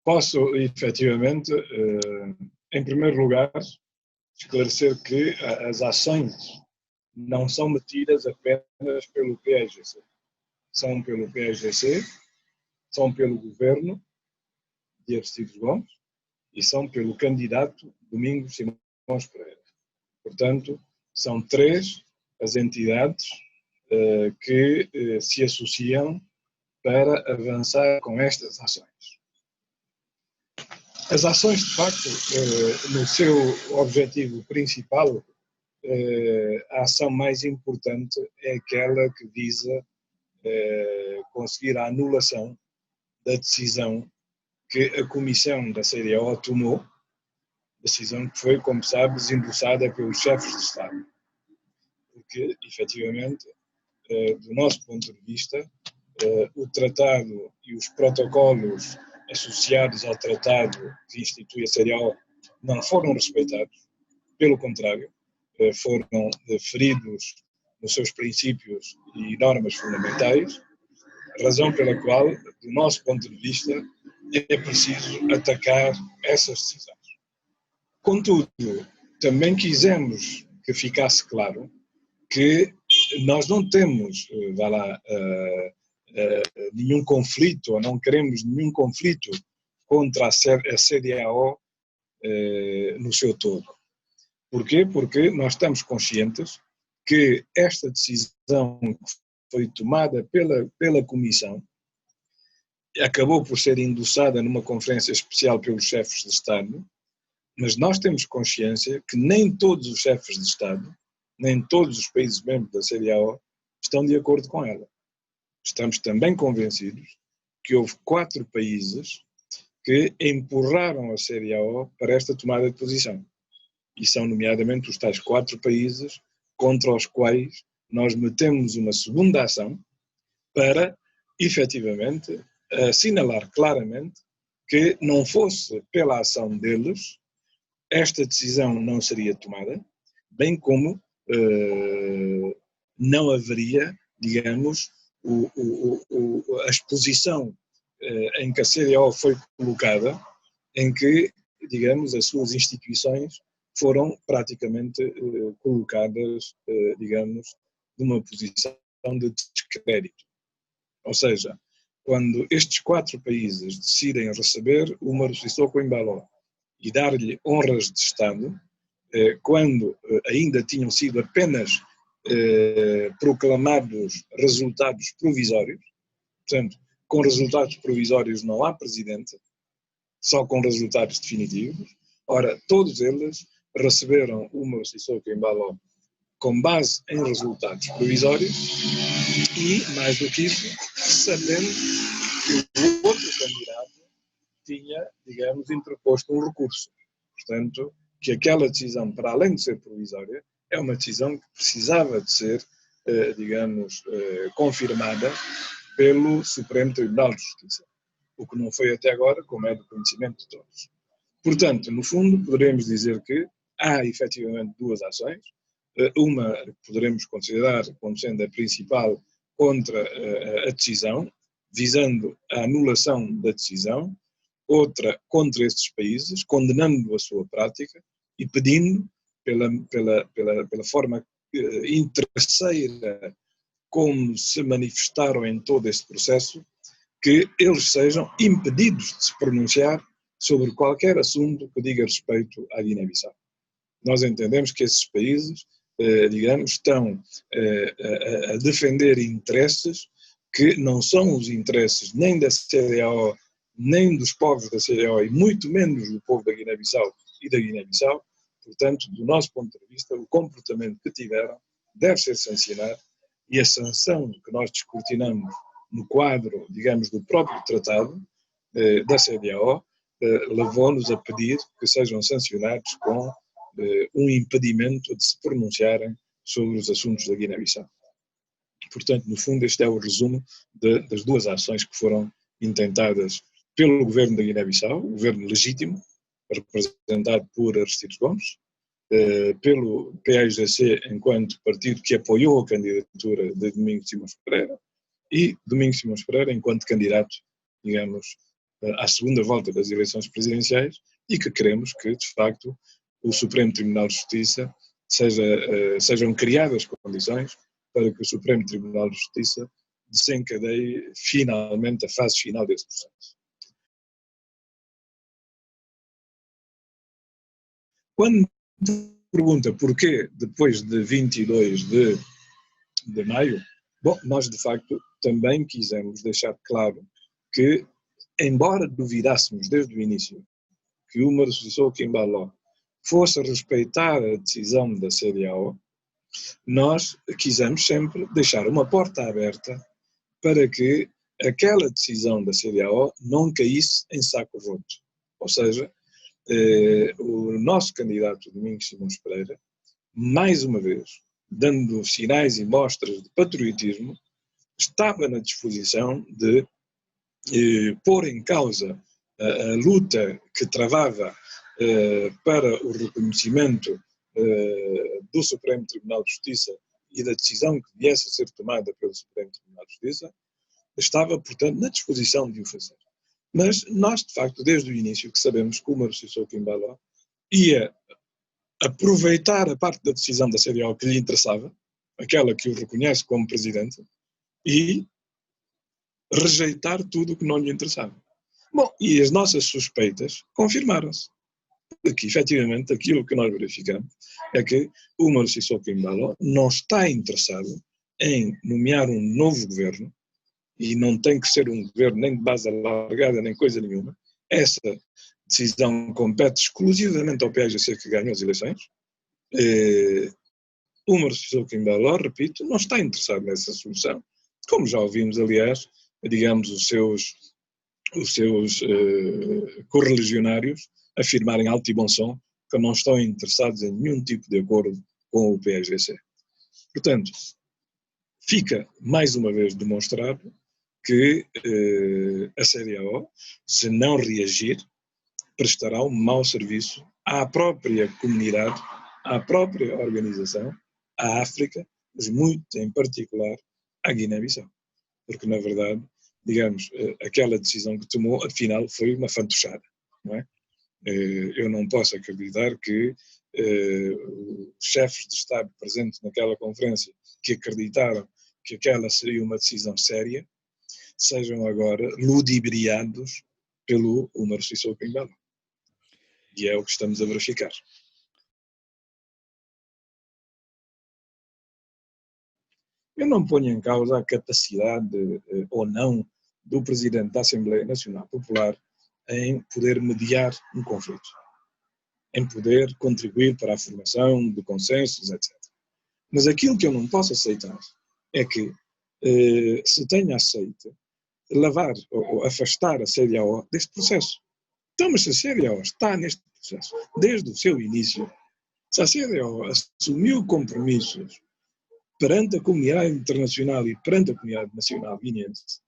Posso, efetivamente, em primeiro lugar, esclarecer que as ações não são metidas apenas pelo PAIGC. São pelo PAIGC, são pelo governo de Aristides Gomes e são pelo candidato Domingos Simões Pereira. Portanto, são três as entidades que se associam para avançar com estas ações. As ações, de facto, no seu objetivo principal, a ação mais importante é aquela que visa conseguir a anulação da decisão que a Comissão da CDAO tomou, decisão que foi, como sabes, endossada pelos chefes de Estado. Porque, efetivamente, do nosso ponto de vista, o tratado e os protocolos associados ao tratado que institui a CDAO não foram respeitados, pelo contrário, foram feridos nos seus princípios e normas fundamentais, razão pela qual, do nosso ponto de vista, é preciso atacar essas decisões. Contudo, também quisemos que ficasse claro que nós não temos, nenhum conflito, ou não queremos nenhum conflito contra a CDAO no seu todo. Porquê? Porque nós estamos conscientes que esta decisão que foi tomada pela Comissão acabou por ser endossada numa conferência especial pelos chefes de Estado, mas nós temos consciência que nem todos os chefes de Estado, nem todos os países membros da CDAO estão de acordo com ela. Estamos também convencidos que houve 4 países que empurraram a CDAO para esta tomada de posição. E são nomeadamente os tais 4 países contra os quais nós metemos uma segunda ação para, efetivamente, assinalar claramente que não fosse pela ação deles, esta decisão não seria tomada, bem como não haveria, digamos, a exposição em que a CDAO foi colocada, em que, digamos, as suas instituições foram praticamente colocadas, digamos, numa posição de descrédito. Ou seja, quando estes 4 países decidem receber o Umaru Sissoko Embalo e dar-lhe honras de Estado, quando ainda tinham sido apenas proclamados resultados provisórios, portanto, com resultados provisórios não há presidente, só com resultados definitivos. Ora, todos eles receberam o Umaru Sissoko Embalo com base em resultados provisórios e, mais do que isso, sabendo que o outro candidato tinha, digamos, interposto um recurso. Portanto, que aquela decisão, para além de ser provisória, é uma decisão que precisava de ser, digamos, confirmada pelo Supremo Tribunal de Justiça, o que não foi até agora, como é do conhecimento de todos. Portanto, no fundo, poderemos dizer que há efetivamente 2 ações, uma poderemos considerar como sendo a principal contra a decisão, visando a anulação da decisão, outra contra estes países, condenando a sua prática e pedindo, pela forma interesseira como se manifestaram em todo este processo, que eles sejam impedidos de se pronunciar sobre qualquer assunto que diga respeito à Guiné-Bissau. Nós entendemos que esses países, digamos, estão a defender interesses que não são os interesses nem da CDAO, nem dos povos da CDAO e muito menos do povo da Guiné-Bissau e da Guiné-Bissau. Portanto, do nosso ponto de vista, o comportamento que tiveram deve ser sancionado e a sanção que nós descortinamos no quadro, digamos, do próprio tratado da CDAO levou-nos a pedir que sejam sancionados com um impedimento de se pronunciarem sobre os assuntos da Guiné-Bissau. Portanto, no fundo, este é o resumo das 2 ações que foram intentadas pelo governo da Guiné-Bissau, o governo legítimo, representado por Aristides Gomes, pelo PAIGC enquanto partido que apoiou a candidatura de Domingos Simões Pereira e Domingos Simões Pereira enquanto candidato, digamos, à segunda volta das eleições presidenciais e que queremos que, de facto, o Supremo Tribunal de Justiça sejam criadas condições para que o Supremo Tribunal de Justiça desencadeie finalmente a fase final desse processo. Quando pergunta porquê depois de 22 de maio, bom, nós de facto também quisemos deixar claro que, embora duvidássemos desde o início que o Umaru Sissoko Embalo fosse respeitar a decisão da CEDEAO, nós quisemos sempre deixar uma porta aberta para que aquela decisão da CEDEAO não caísse em saco roto. Ou seja, o nosso candidato Domingos Simões Pereira, mais uma vez, dando sinais e mostras de patriotismo, estava na disposição de pôr em causa a luta que travava para o reconhecimento do Supremo Tribunal de Justiça e da decisão que viesse a ser tomada pelo Supremo Tribunal de Justiça, estava, portanto, na disposição de o fazer. Mas nós, de facto, desde o início, que sabemos que o Umaru Sissoko Embalo ia aproveitar a parte da decisão da CEDEAO que lhe interessava, aquela que o reconhece como presidente, e rejeitar tudo o que não lhe interessava. Bom, e as nossas suspeitas confirmaram-se. Porque, efetivamente, aquilo que nós verificamos é que o Umaru Sissoko Embalo não está interessado em nomear um novo governo, e não tem que ser um governo nem de base alargada, nem coisa nenhuma. Essa decisão compete exclusivamente ao PAGC que ganhou as eleições. O Umaru Sissoko Embalo, repito, não está interessado nessa solução, como já ouvimos, aliás, digamos, os seus correligionários afirmarem alto e bom som que não estão interessados em nenhum tipo de acordo com o PAGC. Portanto, fica mais uma vez demonstrado que a CEDEAO, se não reagir, prestará um mau serviço à própria comunidade, à própria organização, à África, mas muito em particular à Guiné-Bissau. Porque, na verdade, digamos, aquela decisão que tomou, afinal, foi uma fantochada, não é? Eu não posso acreditar que os chefes de Estado presentes naquela conferência, que acreditaram que aquela seria uma decisão séria, sejam agora ludibriados pelo Umaru Sissoko Embalo. E é o que estamos a verificar. Eu não ponho em causa a capacidade ou não do Presidente da Assembleia Nacional Popular em poder mediar um conflito, em poder contribuir para a formação de consensos, etc. Mas aquilo que eu não posso aceitar é que se tenha aceito lavar ou afastar a CEDEAO deste processo. Então, mas se a CEDEAO está neste processo desde o seu início, se a CEDEAO assumiu compromissos perante a comunidade internacional e perante a comunidade nacional guineense,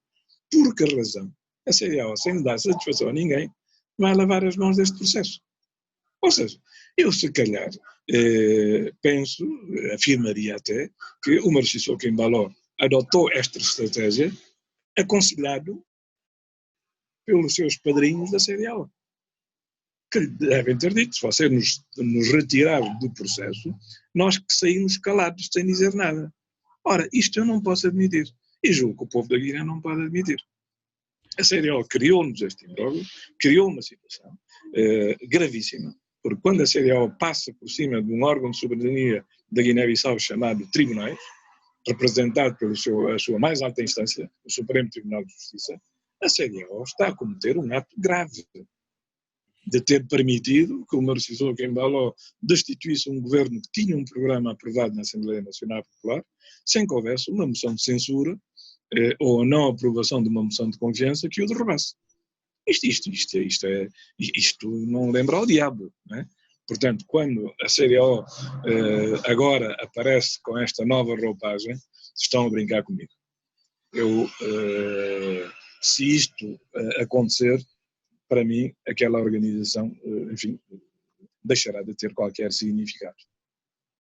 por que razão a CEDEAO, sem dar satisfação a ninguém, vai lavar as mãos deste processo? Ou seja, eu se calhar penso, afirmaria até, que o Umaru Sissoko Embalo adotou esta estratégia aconselhado pelos seus padrinhos da CEDEAO, que lhe devem ter dito, se você nos retirar do processo, nós que saímos calados, sem dizer nada. Ora, isto eu não posso admitir, e julgo que o povo da Guiné não pode admitir. A CEDEAO criou-nos este imbróglio, criou uma situação gravíssima, porque quando a CEDEAO passa por cima de um órgão de soberania da Guiné-Bissau chamado tribunais, representado pela sua mais alta instância, o Supremo Tribunal de Justiça, a CEDEAO está a cometer um ato grave de ter permitido que o Umaru Sissoko Embalo destituísse um governo que tinha um programa aprovado na Assembleia Nacional Popular, sem que houvesse uma moção de censura ou a não aprovação de uma moção de confiança que o derrubasse. Isto não lembra ao diabo, não é? Portanto, quando a CEDEAO agora aparece com esta nova roupagem, estão a brincar comigo. Se isto acontecer, para mim, aquela organização, enfim, deixará de ter qualquer significado.